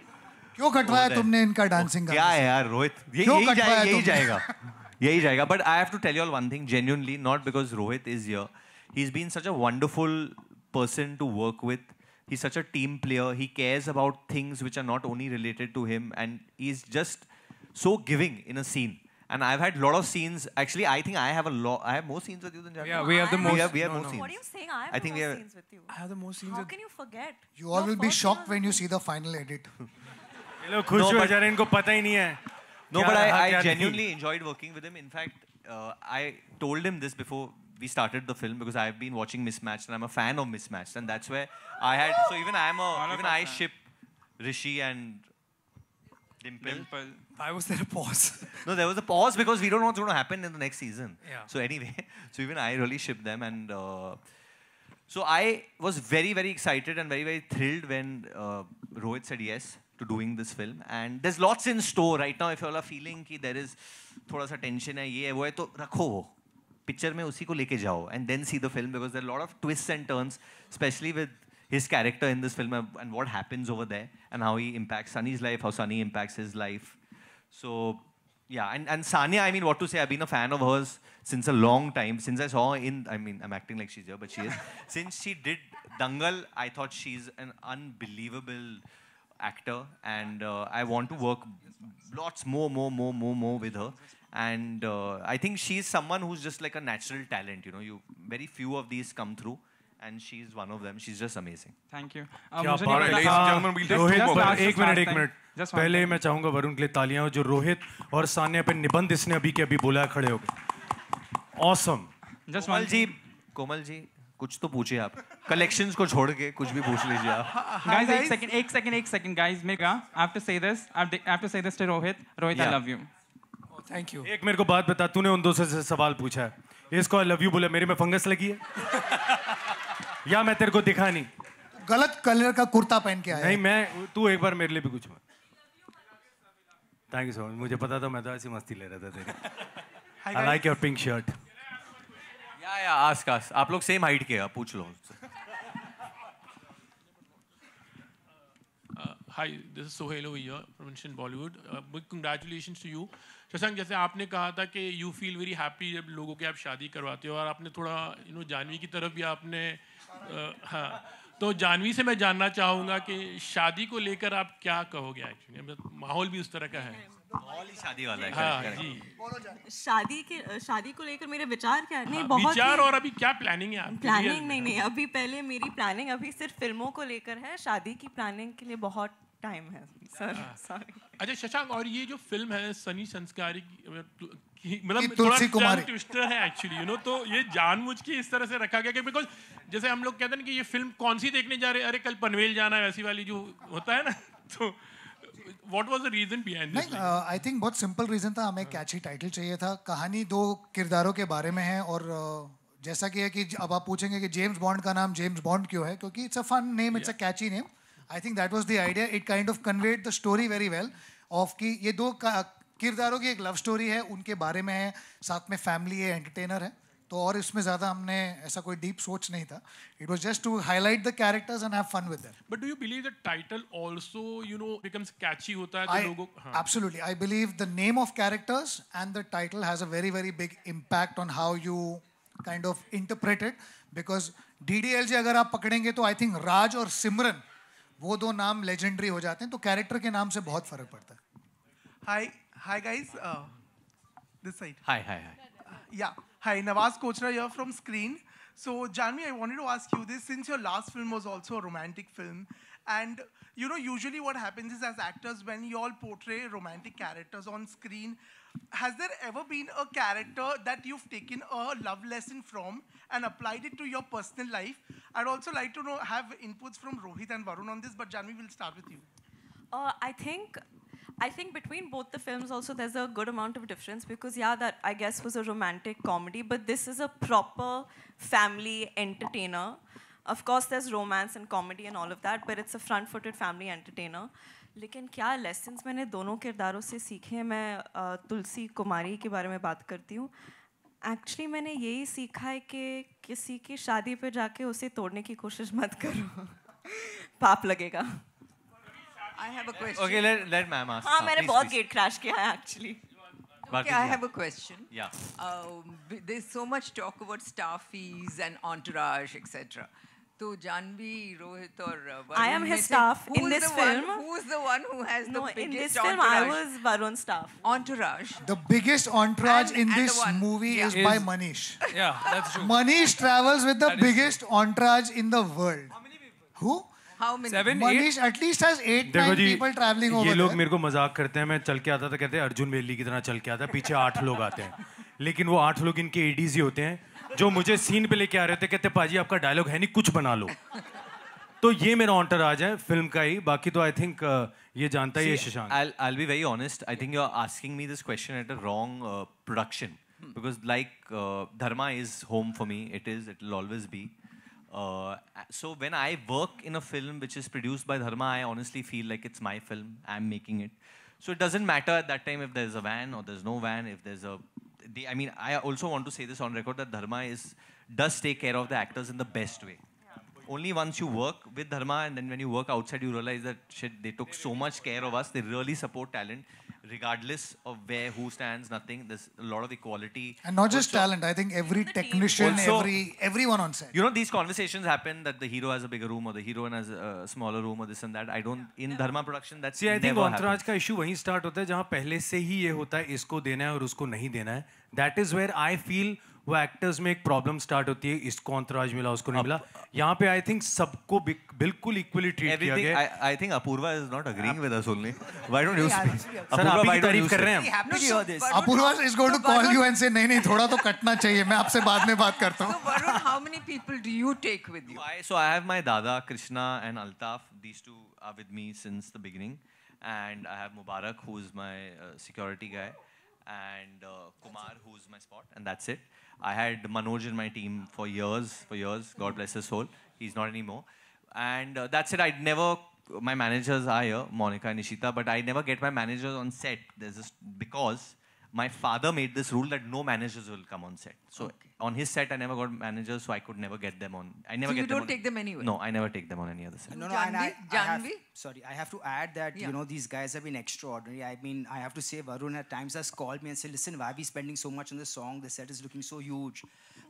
क्यों कटवाया तुमने इनका डांसिंग? क्या है यार रोहित, यही जाएगा. But I have to tell you all one thing genuinely, not because Rohit is here. He's been such a wonderful person to work with. He's such a team player. He cares about things which are not only related to him, and he's just so giving in a scene. And I've had a lot of scenes. Actually, I think I have more scenes with you than Janvi. Yeah, we have the most. We have more scenes. What are you saying? I have think more we have. scenes with you. I have the most scenes. How can you forget? You all will be shocked when you see the final edit. ये लोग खुश हो जा रहे हैं, इनको पता ही नहीं है. No, but I क्या genuinely enjoyed working with him. In fact, I told him this before we started the film because I've been watching Mismatched and I'm a fan of Mismatched, and that's where I had. So even I ship Rishi and Dimple. Why was there a pause? No, there was a pause because we don't know what's going to happen in the next season. Yeah. So anyway, so even I really shipped them, and so I was very, very excited and very, very thrilled when Rohit said yes to doing this film. And there's lots in store right now. If you all are feeling कि there is थोड़ा सा tension है, ये है वो है, तो रखो वो picture में उसी को लेके जाओ, and then see the film because there are a lot of twists and turns, especially with his character in this film and what happens over there and how he impacts Sunny's life, how Sunny impacts his life. So yeah, and Sanya, I mean, what to say? I've been a fan of hers since a long time. Since I saw I'm acting like she's here, but she is. Since she did Dangal, I thought she's an unbelievable actor, and I want to work lots more with her. And I think she's someone who's just like a natural talent. You know, very few of these come through. And she's one of them. She's just amazing. Thank you. Rohit, एक minute. पहले मैं चाहूंगा वरुण के लिए तालियां हो जो रोहित और सान्या पे निबंध इसने अभी के अभी बोला है खड़े होके. Awesome. कोमल जी कुछ तो पूछिए आप. Collections को छोड़ के कुछ भी पूछ लीजिए आप. Guys, एक second, guys. I have to say this. I have to say this to Rohit. Rohit, I love you. Thank you. एक मेरे को बात बता, तूने उन दो से सवाल पूछा है. इसको I love you बोला, मेरे में फंगस लगी है? या मैं तेरे को दिखा नहीं? गलत कलर का कुर्ता पहन के आया. नहीं, मैं तू एक बार मेरे लिए भी कुछ. Thank you so much. मुझे पता था, मैं तो ऐसी मस्ती ले रहा था तेरी. I like your pink shirt. ask. आप लोग सेम हाइट के हैं, पूछ लो. Hi, this is Sohail over here from Instant Bollywood. Big congratulations to you. Shashank, जैसे आपने कहा था कि you feel very happy जब लोगों के आप शादी करवाते हो, और आपने थोड़ा जानवी की तरफ भी आपने हाँ, तो जानवी से मैं जानना चाहूँगा कि शादी को लेकर आप क्या कहोगे? एक्चुअली माहौल भी उस तरह का है. माहौल ही शादी वाला है. हाँ जी. शादी को लेकर मेरे विचार क्या है? नहीं, बहुत विचार. और अभी क्या प्लानिंग है आपकी? प्लानिंग नहीं, अभी पहले मेरी प्लानिंग अभी सिर्फ फिल्मों को लेकर है. शादी की प्लानिंग के लिए बहुत टाइम है सर. सॉरी. अच्छा शशांक, और ये जो फिल्म है सनी संस्कारी मतलब तुलसी कुमारी ट्विस्टर है एक्चुअली, तो ये जानबूझ के इस तरह से रखा गया कि बिकॉज जैसे हम लोग कहते हैं कि ये फिल्म कौन सी देखने जा रहे हैं, अरे कल पनवेल जाना है, वैसी वाली जो होता है ना, तो what was the reason behind this? I think बहुत सिंपल रीजन था. हमें कैची टाइटल चाहिए था. कहानी दो किरदारों के बारे में है, और जैसा कि है कि अब आप पूछेंगे कि जेम्स बॉन्ड का नाम जेम्स बॉन्ड क्यों है, क्योंकि it's a fun name, it's a catchy name. I think that was the idea. It kind of conveyed the story very well of कि ये दो किरदारों की एक लव स्टोरी है, उनके बारे में है, साथ में फैमिली है, एंटरटेनर है. तो और इसमें ज़्यादा हमने ऐसा कोई डीप सोच नहीं था. It was just to highlight the characters and have fun with them. But do you believe the title also, becomes catchy होता है तो लोगों? Absolutely. I believe the name of characters and the title has a very, very big impact on how you kind of interpret it. Because DDLJ अगर आप पकड़ेंगे तो I think राज और सिमरन वो दो नाम लेजेंडरी हो जाते हैं, तो कैरेक्टर के नाम से बहुत फर्क पड़ता है. Hi guys, this side. Hi. Yeah, hi, Nawaz Kochra here from Screen. So Janvi, I wanted to ask you this, since your last film was also a romantic film, and usually what happens is as actors, when you all portray romantic characters on screen, has there ever been a character that you've taken a love lesson from and applied it to your personal life? I'd also like to have inputs from Rohit and Varun on this, but Janvi, we'll start with you. I think between both the films also there's a good amount of difference, because that I guess was a romantic comedy, but this is a proper family entertainer. Of course there's romance and comedy and all of that, but it's a front-footed family entertainer. लेकिन क्या lessons मैंने दोनों किरदारों से सीखे हैं, मैं तुलसी कुमारी के बारे में बात करती हूँ. एक्चुअली मैंने यही सीखा है कि किसी की शादी पे जाके उसे तोड़ने की कोशिश मत करो, पाप लगेगा. I have a question. Okay, let ma'am ask. हाँ, मैंने बहुत गेट क्रैश किया है actually. Okay, I have a question. Yeah. There's so much talk about star fees and entourage, etc. तो Janvi, Rohit और I am his staff in this film. Who's the one who has the biggest in this entourage? film I was Varun's staff. Entourage. The biggest entourage in this movie is by Manish. Yeah, that's true. Manish travels with the biggest entourage in the world. How many people? Who? How many? 7, Manish 8? at least has 8-9 people traveling over ये लोग there. मेरे को मजाक करते हैं, मैं चल के आता था, कहते हैं अर्जुन वेली की तरह चल के आता है, पीछे 8 लोग आते हैं, लेकिन वो 8 लोग इनके एडीज ही होते हैं जो मुझे सीन पे लेके आ रहे थे, कहते पाजी आपका डायलॉग है नहीं, कुछ बना लो. तो ये मेरा entourage है फिल्म का ही, बाकी तो I think ये जानता ही है Shashank. I'll be very honest. I think you're asking me this question at a wrong production because like Dharma is home for me. It will always be. So when I work in a film which is produced by Dharma, I honestly feel like it's my film. I'm making it. So it doesn't matter at that time if there's a van or there's no van. If there's a, I mean, I also want to say this on record that Dharma does take care of the actors in the best way. Only once you work with Dharma and then when you work outside, you realize that shit, they took so much care of us. They really support talent, regardless of who stands, nothing. There's a lot of equality. And not just talent, I think every technician, everyone on set. You know, these conversations happen that the hero has a bigger room or the heroine has a smaller room or this and that. In Dharma production, that's See, I think never entourage happens. का issue वहीं start होता है जहाँ पहले से ही ये होता है इसको देना है और उसको नहीं देना है. That is where I feel वो एक्टर्स में एक प्रॉब्लम स्टार्ट होती है, इसको अंतराज मिला उसको नहीं मिला. यहाँ पे आई थिंक सबको बिल्कुल इक्वली ट्रीट किया गया है. I think Apurva is not agreeing with us only. Why don't you speak? Sir आप ही की तारीफ कर रहे हैं हम. Apurva is going to call you and say नहीं थोड़ा तो कटना चाहिए, मैं आपसे बाद में बात करता हूँ. So Varun, how many people do you take with you? So I have my Dada, Krishna and Altaf. These two are with me since the beginning. And I have Mubarak, who is my security guy. And Kumar, who's my spot. And that's it. I had Manoj in my team for years. God bless his soul. He's not anymore. And that's it. My managers are here, Monica and Nishita, but I never get my managers on set. Because my father made this rule that no managers will come on set. So on his set, I never got managers, so I could never get them on. So you don't take them anywhere? No, I never take them on any other set. No, Janvi? I have to add that, you know, these guys have been extraordinary. I mean, I have to say, Varun at times has called me and said, listen, why are we spending so much on this song? The set is looking so huge.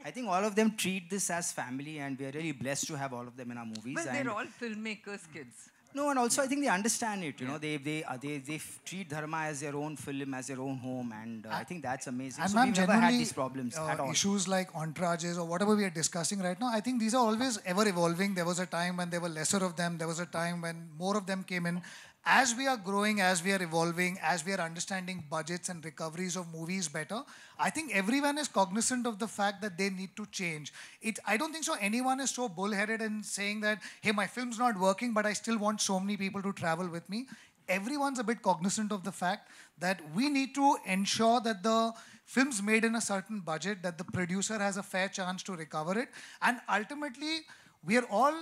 I think all of them treat this as family, and we are really blessed to have all of them in our movies. Well, they're all filmmakers' kids. No, and also I think they understand it. You know, they treat Dharma as their own film, as their own home, and I think that's amazing. And So we've never had these problems at all. Issues like entourages or whatever we are discussing right now, I think these are always ever evolving. There was a time when there were lesser of them. There was a time when more of them came in. As we are growing, as we are evolving, as we are understanding budgets and recoveries of movies better, I think everyone is cognizant of the fact that they need to change. I don't think so anyone is so bullheaded in saying that, hey, my film's not working, but I still want so many people to travel with me. Everyone's a bit cognizant of the fact that we need to ensure that the film's made in a certain budget, that the producer has a fair chance to recover it. And ultimately, we are all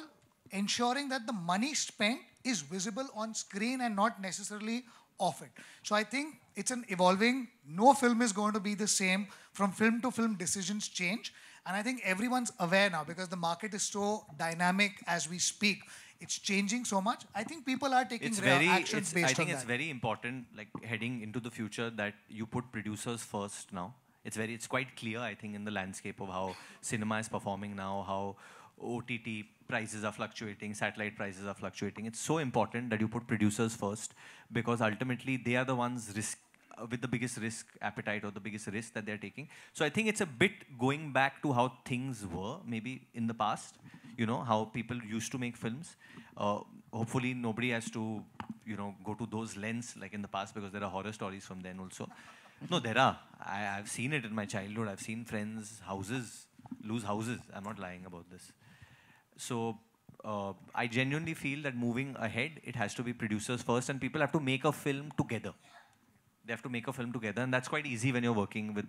ensuring that the money spent is visible on screen and not necessarily off it. So I think it's an evolving, no film is going to be the same. From film to film, decisions change. And I think everyone's aware now because the market is so dynamic as we speak. It's changing so much. I think people are taking actions based on that. I think it's very important, like heading into the future, that you put producers first now. It's quite clear, I think, in the landscape of how cinema is performing now, how OTT prices are fluctuating, satellite prices are fluctuating. It's so important that you put producers first because ultimately they are the ones with the biggest risk appetite or the biggest risk that they're taking. So I think it's a bit going back to how things were maybe in the past, you know, how people used to make films. Hopefully nobody has to, you know, go to those lens like in the past because there are horror stories from then also. No, there are. I've seen it in my childhood. I've seen friends' houses lose houses. I'm not lying about this. So I genuinely feel that moving ahead, it has to be producers first and people have to make a film together. They have to make a film together and that's quite easy when you're working with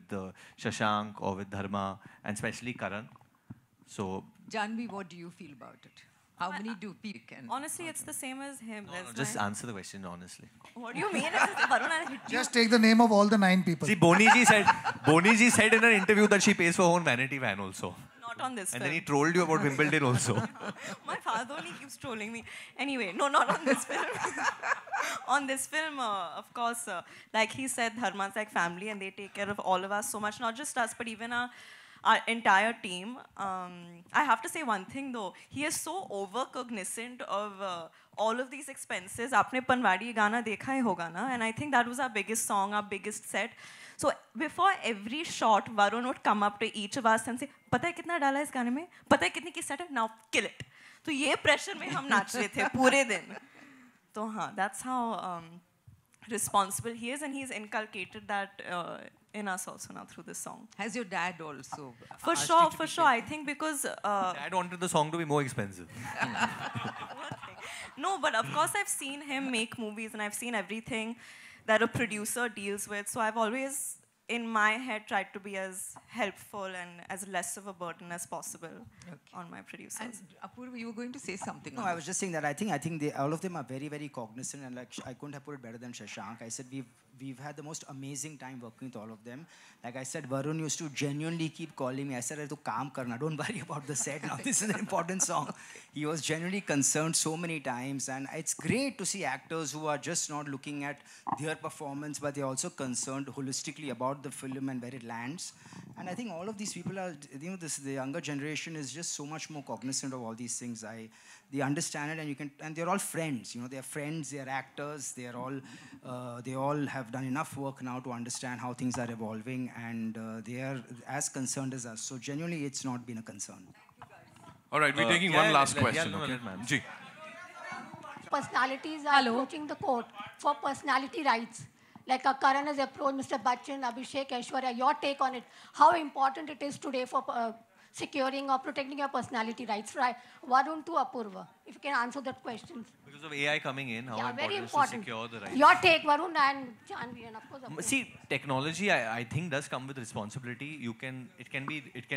Shashank or with Dharma and especially Karan. So Janvi, what do you feel about it? How many do people can? Honestly, it's the same as him. No, just answer the question honestly. What do you mean? Varun, I hit you. Just take the name of all the 9 people. See, Boniji said in an interview that she pays for her own vanity van also. Not on this and film. Then he trolled you about Wimbledon also. My father only keeps trolling me. Anyway, no, not on this film. On this film, of course, like he said, Dharma's like family and they take care of all of us so much. Not just us, but even our our entire team. I have to say one thing though, he is so over-cognizant of all of these expenses. आपने पनवाड़ी गाना देखा ही होगा ना, and I think that was our biggest song, our biggest set. So before every shot, Varun would come up to each of us and say, पता है कितना डाला है इस गाने में? पता है कितनी की set है? Now kill it. तो ये pressure में हम नाच रहे थे पूरे दिन. तो हाँ, that's how responsible he is, and he's inculcated that in us also now through this song. Has your dad also? For sure, for sure. I think because Dad wanted the song to be more expensive. No, but of course I've seen him make movies, and I've seen everything that a producer deals with. So I've always, in my head, tried to be as helpful and as less of a burden as possible on my producers. And Apurva, you were going to say something. No, I was just saying that I think they, all of them are very, very cognizant, and like I couldn't have put it better than Shashank. I said we've had the most amazing time working with all of them. Like I said, Varun used to genuinely keep calling me. I said, "Arey, tu kaam karna. Don't worry about the set now. This is an important song." He was genuinely concerned so many times, and it's great to see actors who are just not looking at their performance, but they're also concerned holistically about the film and where it lands. And I think all of these people are, you know, the younger generation is just so much more cognizant of all these things. They understand it, and they're all friends. You know, they're friends, they're actors, they all have done enough work now to understand how things are evolving, and they are as concerned as us. So genuinely, it's not been a concern. All right, we're taking one last question. Okay? Ji. Personalities are approaching the court for personality rights. Like Karan has approached Mr. Bachchan, Abhishek, Aishwarya. Your take on it? How important it is today for securing or protecting your personality rights? Right, Varun to Apurva, if you can answer that question. Because of AI coming in, how very important is to secure the rights? Your take, Varun, and Janvi, and of course Apurva. See, technology, I think, does come with responsibility. It can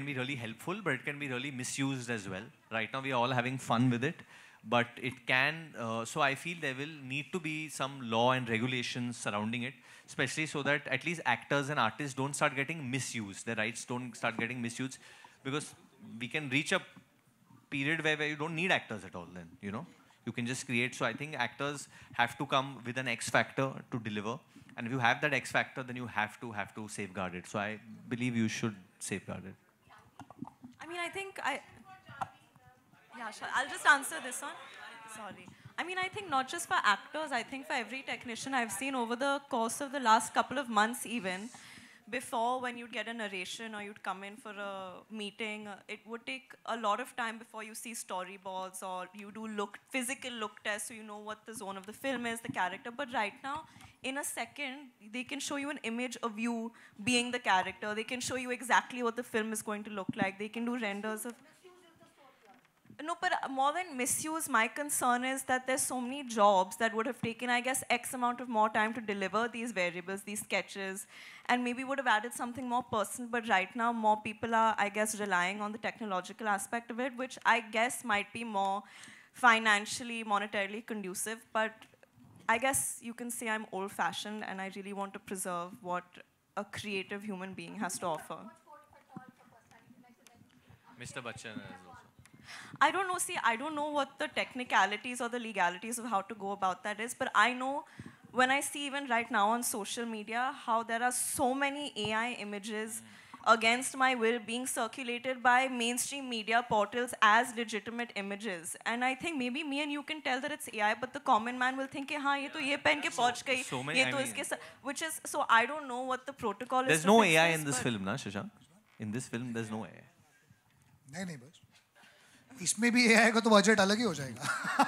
be really helpful, but it can be really misused as well. Right now, we are all having fun with it, but it can. So I feel there will need to be some law and regulations surrounding it, especially so that at least actors and artists don't start getting misused. Their rights don't start getting misused, because we can reach a period where you don't need actors at all. Then you can just create. So I think actors have to come with an X factor to deliver, and if you have that X factor, then you have to safeguard it. So I believe you should safeguard it. I mean, I think yeah, sure. I'll just answer this one. Sorry. I mean, I think not just for actors, I think for every technician I've seen over the course of the last couple of months even, before when you'd get a narration or you'd come in for a meeting, it would take a lot of time before you see storyboards or you do physical look tests so you know what the zone of the film is, the character. But right now, in a second, they can show you an image of you being the character. They can show you exactly what the film is going to look like. They can do renders of... No, but more than misuse, my concern is that there's so many jobs that would have taken, I guess, X amount of more time to deliver these variables, these sketches, and maybe would have added something more personal. But right now, more people are, I guess, relying on the technological aspect of it, which I guess might be more financially, monetarily conducive. But I guess you can say I'm old-fashioned, and I really want to preserve what a creative human being has to offer. Mr. Bachchan is also. I don't know. See, I don't know what the technicalities or the legalities of how to go about that is, but I know when I see even right now on social media how there are so many AI images against my will being circulated by mainstream media portals as legitimate images. And I think maybe me and you can tell that it's AI, but the common man will think, हाँ ये तो ये पहन के पहुंच गई, ये तो इसके which is, so I don't know what the protocol is. There's no AI in this film, na Shashank? In this film, there's no AI. नहीं बस इसमें भी AI का तो बजट अलग ही हो जाएगा.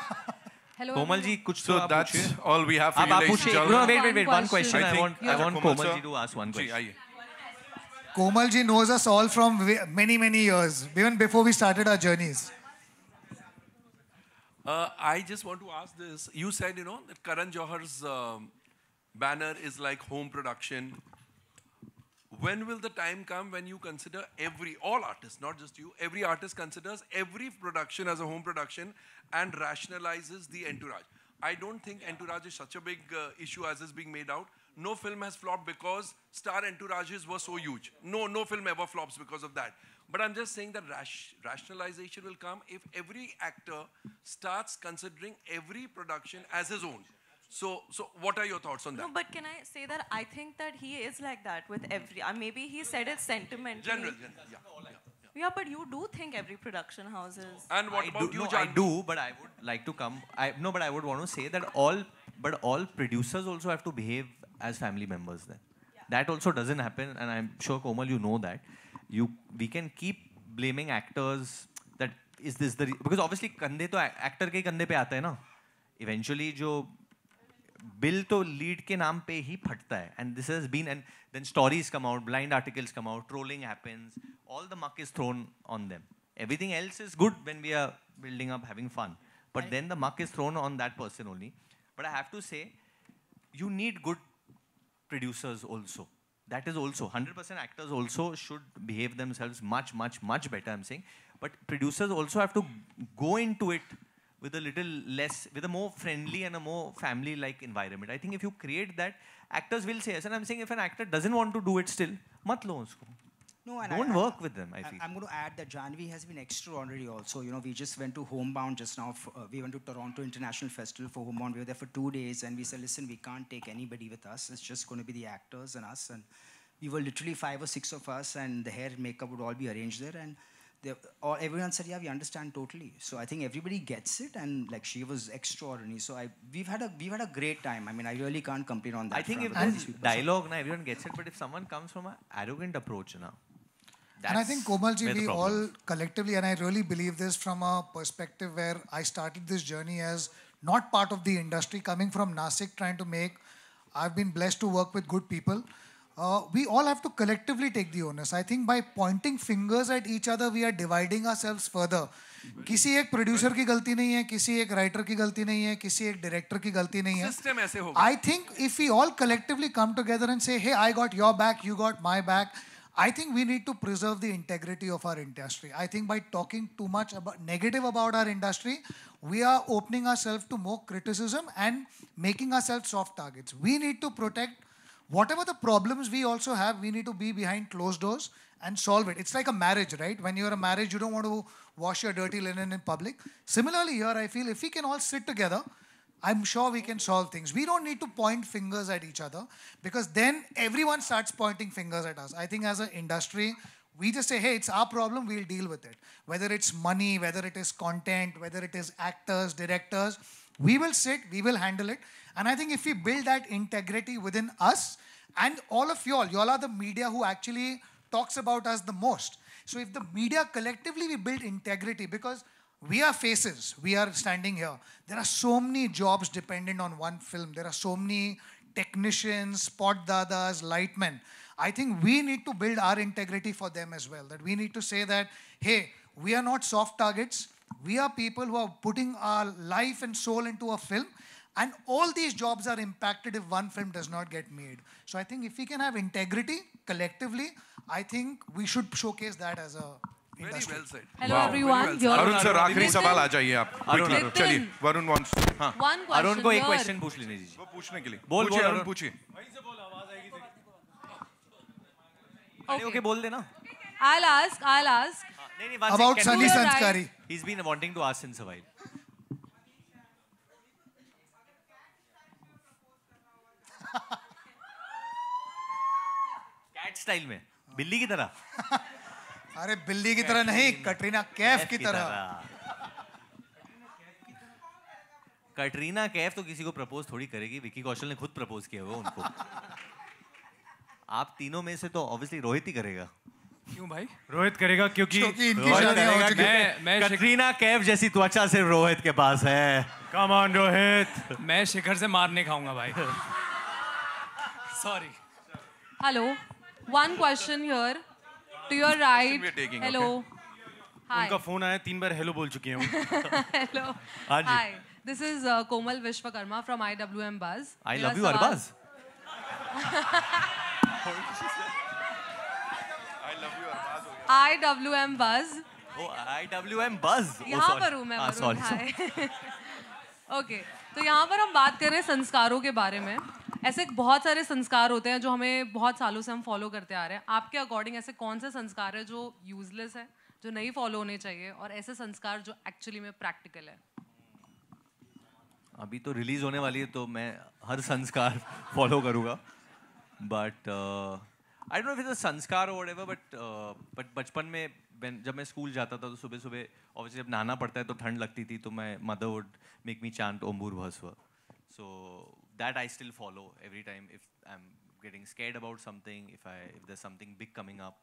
Hello. Komal ji, कुछ so that's all we have for you, ladies and No, gentlemen. wait. One question. I want Komal ji to ask one question. Komal ji knows us all from many years, even before we started our journeys. I just want to ask this. You said, that Karan Johar's banner is like home production. When will the time come when you consider all artists, not just you, every artist considers every production as a home production and rationalizes the entourage? I don't think entourage is such a big issue as is being made out. No film has flopped because star entourages were so huge. No film ever flops because of that. But I'm just saying that rationalization will come if every actor starts considering every production as his own. So what are your thoughts on that? No, but can I say that I think that he is like that with every. Maybe he said it sentimentally. General, yeah. Yeah, but you do think every production house is. And what about you, No, John? I do, but I would like to come. But I would want to say that all producers also have to behave as family members. Then, that also doesn't happen, and I'm sure Komal, you know that. We can keep blaming actors. That is this the because obviously कंधे तो actor के कंधे पे आता है ना. Eventually जो bill तो lead के नाम पे ही फटता है, and this has been, and then stories come out, blind articles come out, trolling happens, all the muck is thrown on them. Everything else is good when we are building up, having fun, but then the muck is thrown on that person only. But I have to say, you need good producers also. That is also 100% actors also should behave themselves much better, I'm saying. But producers also have to go into it with a little less, with a more friendly and a more family-like environment. I think if you create that, actors will say yes. And I'm saying if an actor doesn't want to do it still, mat lo usko. No, and Don't work with them, I feel. I'm going to add that Janvi has been extraordinary also. You know, we just went to Homebound just now. We went to Toronto International Festival for Homebound. We were there for 2 days and we said, listen, we can't take anybody with us. It's just going to be the actors and us. And we were literally 5 or 6 of us and the hair and makeup would all be arranged there. And everyone said, yeah, we understand totally. So I think everybody gets it, and like she was extraordinary. So we've had a great time. I mean, I really can't complain on that. I think if there's dialogue, now everyone gets it. But if someone comes from an arrogant approach, now. And I think Komalji, we all collectively, and I really believe this from a perspective where I started this journey as not part of the industry, coming from Nasik, trying to make. I've been blessed to work with good people. We all have to collectively take the onus. I think by pointing fingers at each other, we are dividing ourselves further. किसी एक producer की गलती नहीं है, किसी एक writer की गलती नहीं है, किसी एक डायरेक्टर की गलती नहीं है. System ऐसे होगा. I think if we all collectively come together and say, hey, I got your back, you got my back, I think we need to preserve the integrity of our industry. I think by talking too much negative about our industry, we are opening ourselves to more criticism and making ourselves soft targets. We need to protect whatever the problems we also have. We need to be behind closed doors and solve it. It's like a marriage, right? When you're a marriage, you don't want to wash your dirty linen in public. Similarly here, I feel if we can all sit together, I'm sure we can solve things. We don't need to point fingers at each other because then everyone starts pointing fingers at us. I think as an industry, we just say, hey, it's our problem, we'll deal with it. Whether it's money, whether it is content, whether it is actors, directors, we will sit, we will handle it. And I think if we build that integrity within us, and all of y'all are the media who actually talks about us the most. So if the media collectively we build integrity, because we are faces, we are standing here. There are so many jobs dependent on one film. There are so many technicians, spot dadas, lightmen. I think we need to build our integrity for them as well. That we need to say that, hey, we are not soft targets. We are people who are putting our life and soul into a film. And all these jobs are impacted if one film does not get made. So I think if we can have integrity collectively, I think we should showcase that as a industry. Very well said. Hello everyone. Arun sir आखिरी सवाल आ जाइए आप. अरुण चलिए Varun wants. हाँ. One question. Arun को एक question पूछ लेने दीजिए. वो पूछने के लिए. बोल पूछिए अरुण पूछिए. ओके बोल देना. I'll ask. नहीं, About Sunny Sanskari. He's been wanting to ask since a while. Cat style में, बिल्ली की तरह. अरे बिल्ली की तरह नहीं, कटरीना कैफ की तरह. कटरीना कैफ तो किसी को प्रपोज थोड़ी करेगी. विकी कौशल ने खुद प्रपोज किया होगा उनको. आप तीनों में से तो ऑब्वियसली रोहित ही करेगा. क्यों भाई? रोहित करेगा क्योंकि इनकी शादियां हो चुकी मैं कटरीना कैफ जैसी त्वचा सिर्फ रोहित के पास है. Come on Rohit. मैं शिखर से मार नहीं खाऊंगा भाई. Sorry. Hello. One question here. To your right. Hello. Hi. उनका फोन आया 3 बार हेलो बोल चुकी हूँ. Hello. हाँ जी. Hi. This is Komal Vishwakarma from IWM Buzz. I love you Arbaz. IWM Buzz. Oh, IWM Buzz. यहाँ पर हूँ मैं. Sorry. Okay. तो यहाँ पर हम बात कर रहे हैं संस्कारों के बारे में. ऐसे बहुत सारे संस्कार होते हैं जो हमें बहुत सालों से हम फॉलो करते आ रहे हैं. आपके अकॉर्डिंग ऐसे कौन से संस्कार है जो यूजलेस है, जो नहीं फॉलो होने चाहिए, और ऐसे संस्कार जो एक्चुअली में प्रैक्टिकल है? अभी तो रिलीज होने वाली है तो मैं हर संस्कार फॉलो करूँगा but I don't know if it's a संस्कार और व्हाटएवर बट बचपन में जब मैं स्कूल जाता था तो सुबह सुबह ऑब्वियसली जब नहाना पड़ता है तो ठंड लगती थी तो my mother would make me chant Om भूर्भुवः so that I still follow every time if I am getting scared about something if there something big coming up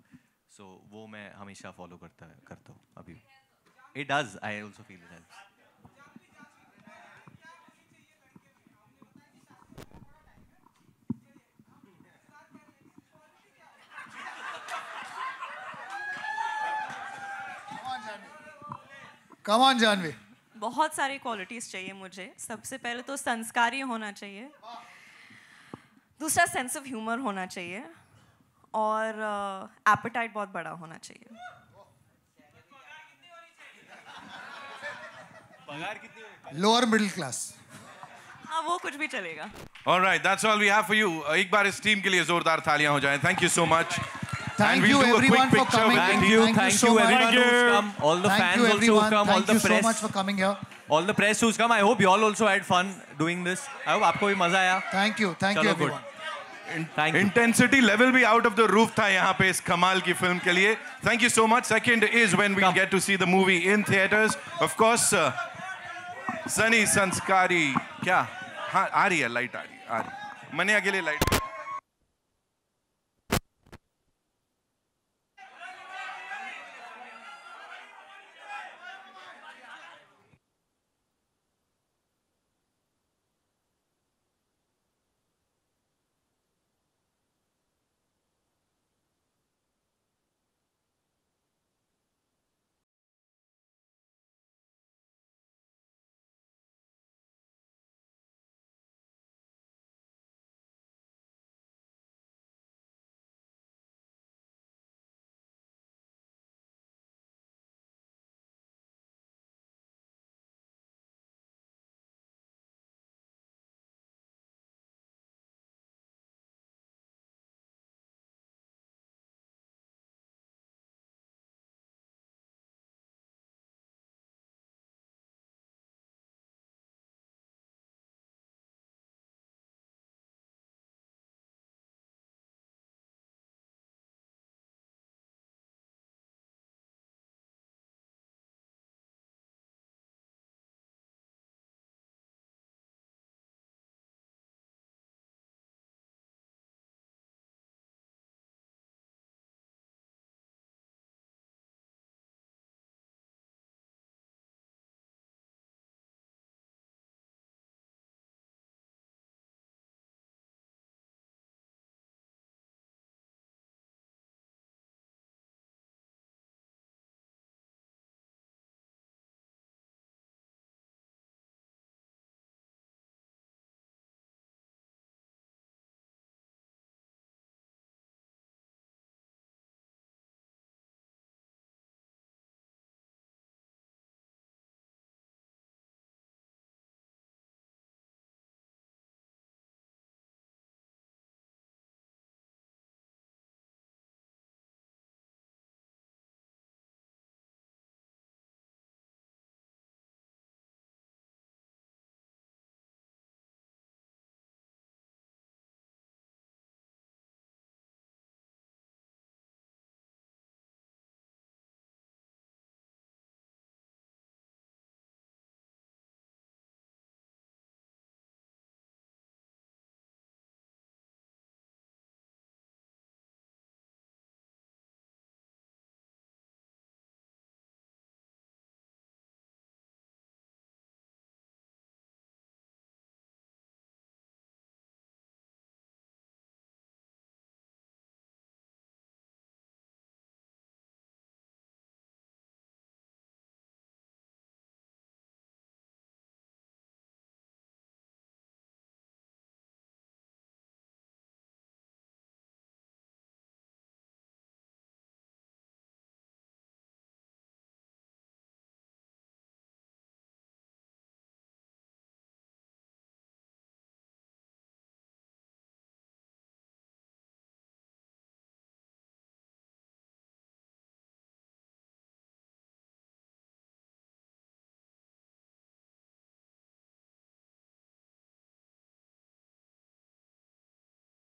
so वो मैं हमेशा फॉलो करता हूँ अभी it does I also feel it helps Come on, Janvi. बहुत सारी qualities चाहिए मुझे. सबसे पहले तो संस्कारी होना चाहिए, दूसरा सेंस ऑफ ह्यूमर होना चाहिए और एपेटाइट बहुत बड़ा होना चाहिए. Lower middle class. हाँ वो कुछ भी चलेगा. All right, that's all we have for you. एक बार इस टीम के लिए जोरदार तालियां हो जाएं. Thank you so much. Thank And we'll you do a quick everyone for picture coming. with the Thank team. you so much. everyone who's come, all the Thank fans you also everyone. who've come, all Thank the you so press, much for coming here. all the press who's come. I hope you all also had fun doing this. I hope आपको भी मजा आया. Thank you चलो, good. everyone. Intensity level भी out of the roof था यहाँ पे इस कमाल की फिल्म के लिए. Thank you so much. Second is when we get to see the movie in theaters. Of course, Sunny संस्कारी क्या? हाँ आ रही है लाइट आ रही है. मनिया के लिए light.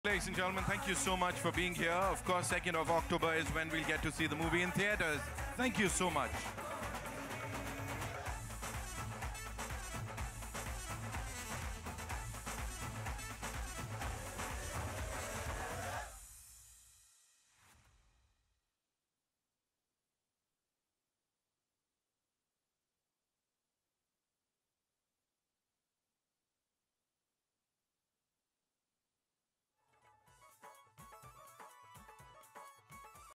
Ladies and gentlemen, thank you so much for being here. Of course, 2nd of October is when we'll get to see the movie in theaters. Thank you so much.